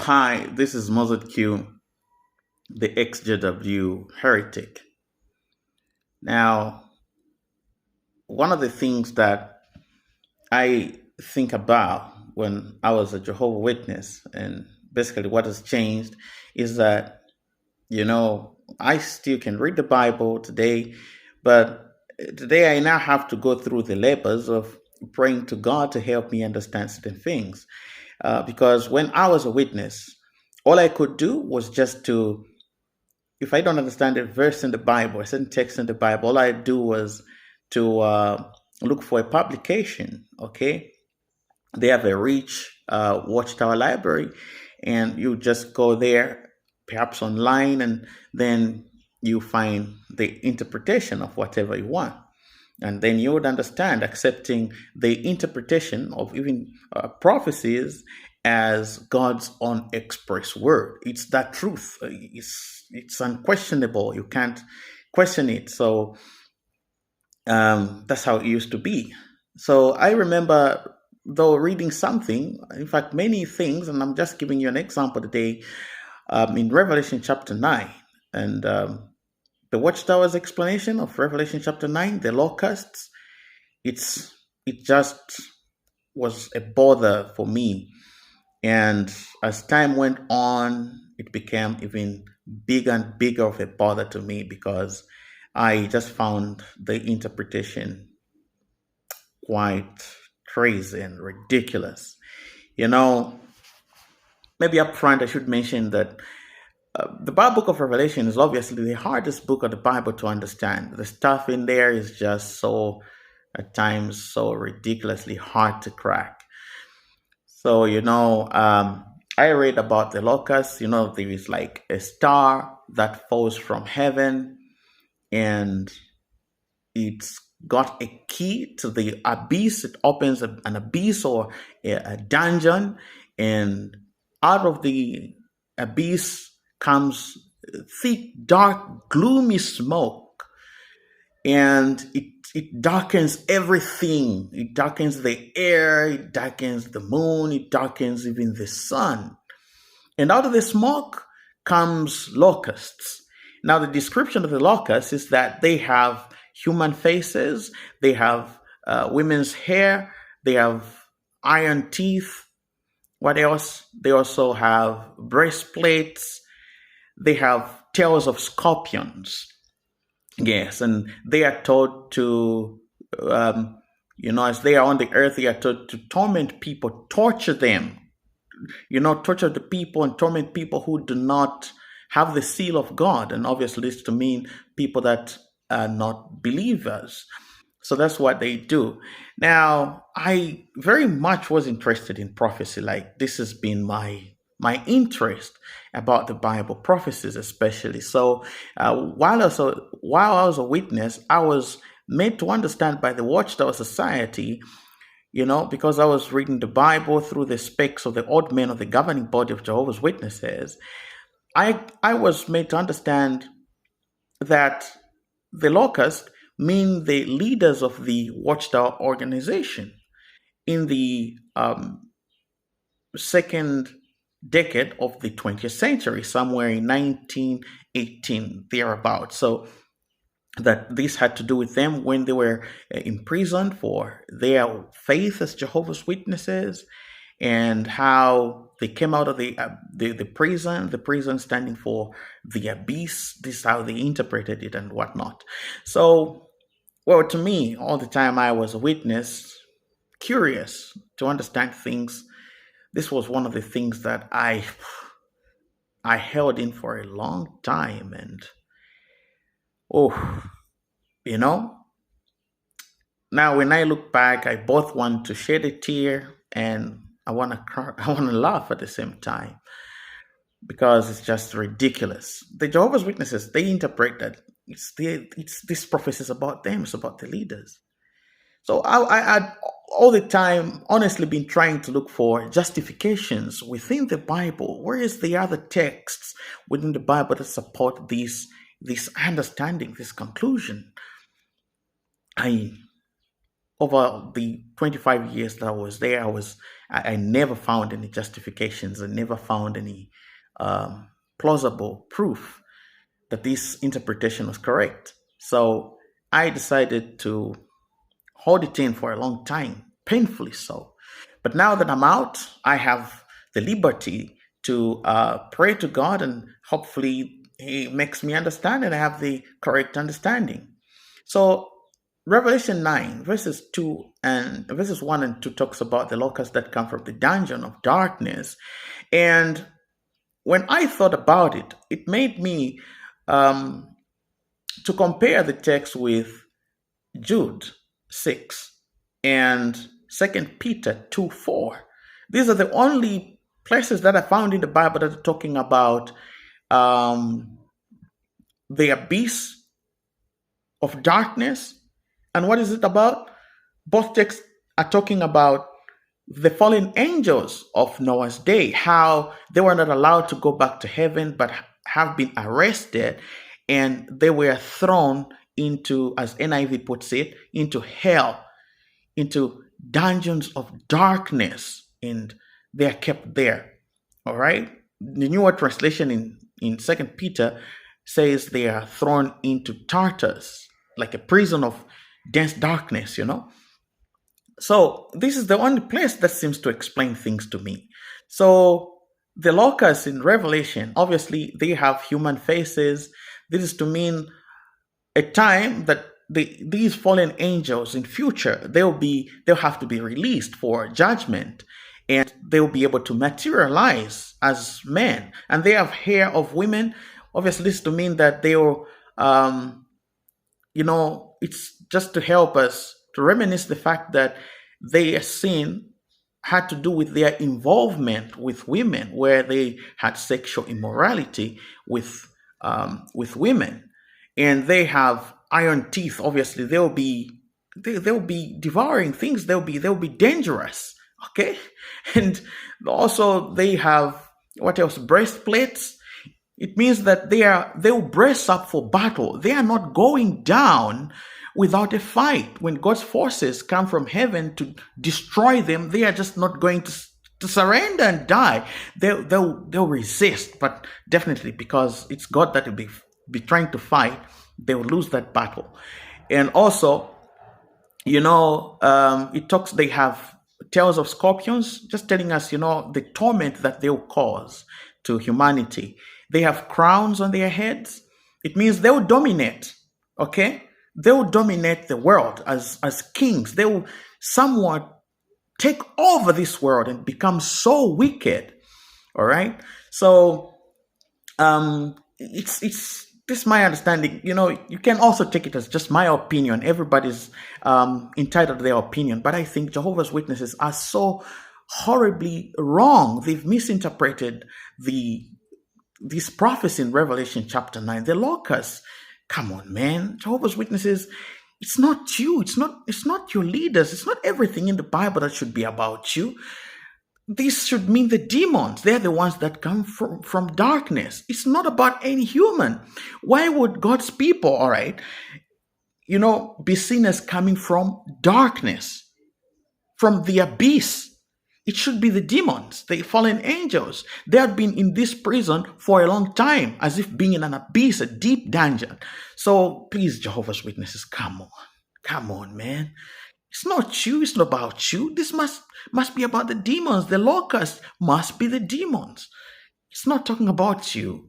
Hi, this is Mozart Q, the XJW heretic. Now, one of the things that I think about when I was a Jehovah Witness, and basically what has changed, is that, I still can read the Bible today, but today I now have to go through the labors of praying to God to help me understand certain things. Because when I was a witness, all I could do was just to if I don't understand a verse in the Bible, a certain text in the Bible, all I do was to look for a publication. Okay, they have a rich Watchtower library, and you just go there, perhaps online, and then you find the interpretation of whatever you want. And then you would understand accepting the interpretation of even prophecies as God's own express word. It's that truth. It's unquestionable. You can't question it. So that's how it used to be. So I remember, though, reading something, in fact, many things, and I'm just giving you an example today, in Revelation chapter 9. And the Watchtower's explanation of Revelation chapter 9, the locusts, it's it just was a bother for me. And as time went on, it became even bigger and bigger of a bother to me because I just found the interpretation quite crazy and ridiculous. You know, maybe up front, I should mention that the book of Revelation is obviously the hardest book of the Bible to understand. The stuff in there is just so, at times, so ridiculously hard to crack. So, I read about the locusts. There is like a star that falls from heaven, and it's got a key to the abyss. It opens an abyss or a dungeon, and out of the abyss comes thick, dark, gloomy smoke, and it darkens everything. It darkens the air, it darkens the moon, it darkens even the sun. And out of the smoke comes locusts. Now, the description of the locusts is that they have human faces, they have women's hair, they have iron teeth. What else? They also have breastplates, they have tails of scorpions. Yes, and they are taught to, as they are on the earth, they are taught to torment people, torture them, torture the people and torment people who do not have the seal of God. And obviously, this to mean people that are not believers. So that's what they do. Now, I very much was interested in prophecy. Like this has been my interest about the Bible prophecies, especially. So while I was a witness, I was made to understand by the Watchtower Society, because I was reading the Bible through the specs of the odd men of the governing body of Jehovah's Witnesses. I was made to understand that the locusts mean the leaders of the Watchtower organization in the second decade of the 20th century, somewhere in 1918, thereabouts. So that this had to do with them when they were imprisoned for their faith as Jehovah's Witnesses, and how they came out of the prison, the prison standing for the abyss. This is how they interpreted it and whatnot. So, well, to me, all the time I was a witness, curious to understand things. This was one of the things that I held in for a long time, and oh, you know. Now, when I look back, I both want to shed a tear and I want to cry, I want to laugh at the same time because it's just ridiculous. The Jehovah's Witnesses, they interpret that it's this prophecy is about them, it's about the leaders. So I'd all the time honestly been trying to look for justifications within the Bible. Where is the other texts within the Bible that support this understanding, this conclusion? I over the 25 years that I was there, I never found any justifications. I never found any plausible proof that this interpretation was correct. So I decided to hold it in for a long time, painfully so. But now that I'm out, I have the liberty to pray to God, and hopefully He makes me understand and I have the correct understanding. So Revelation 9, verses 1 and 2 talks about the locusts that come from the dungeon of darkness. And when I thought about it, it made me to compare the text with Jude 6 and 2 Peter 2:4. These are the only places that I found in the Bible that are talking about the abyss of darkness. And what is it about? Both texts are talking about the fallen angels of Noah's day, how they were not allowed to go back to heaven, but have been arrested, and they were thrown into, as NIV puts it, into hell, into dungeons of darkness, and they are kept there. All right. The newer translation in 2 Peter says they are thrown into Tartarus, like a prison of dense darkness, So this is the only place that seems to explain things to me. So the locusts in Revelation, obviously, they have human faces. This is to mean a time that these fallen angels in future, they'll have to be released for judgment, and they'll be able to materialize as men. And they have hair of women. Obviously, this is to mean that they'll, it's just to help us to reminisce the fact that their sin had to do with their involvement with women, where they had sexual immorality with women, and they have iron teeth. Obviously, they'll be devouring things. They'll be dangerous. Okay, and also they have what else? Breastplates. It means that they'll brace up for battle. They are not going down without a fight. When God's forces come from heaven to destroy them, they are just not going to surrender and die. They'll resist, but definitely because it's God that will be trying to fight, they'll lose that battle. And also, they have tails of scorpions, just telling us, the torment that they'll cause to humanity. They have crowns on their heads. It means they'll dominate. Okay, they'll dominate the world as kings. They will somewhat take over this world and become so wicked. All right. So it's this is my understanding. You can also take it as just my opinion. Everybody's entitled to their opinion, but I think Jehovah's Witnesses are so horribly wrong. They've misinterpreted this prophecy in Revelation chapter 9. The locusts. Come on, man. Jehovah's Witnesses, it's not you. It's not your leaders. It's not everything in the Bible that should be about you. This should mean the demons. They're the ones that come from darkness. It's not about any human. Why would God's people, all right, be seen as coming from darkness, from the abyss? It should be the demons, the fallen angels. They have been in this prison for a long time, as if being in an abyss, a deep dungeon. So please, Jehovah's Witnesses, come on, man. It's not you. It's not about you. This must be about the demons. The locusts must be the demons. It's not talking about you.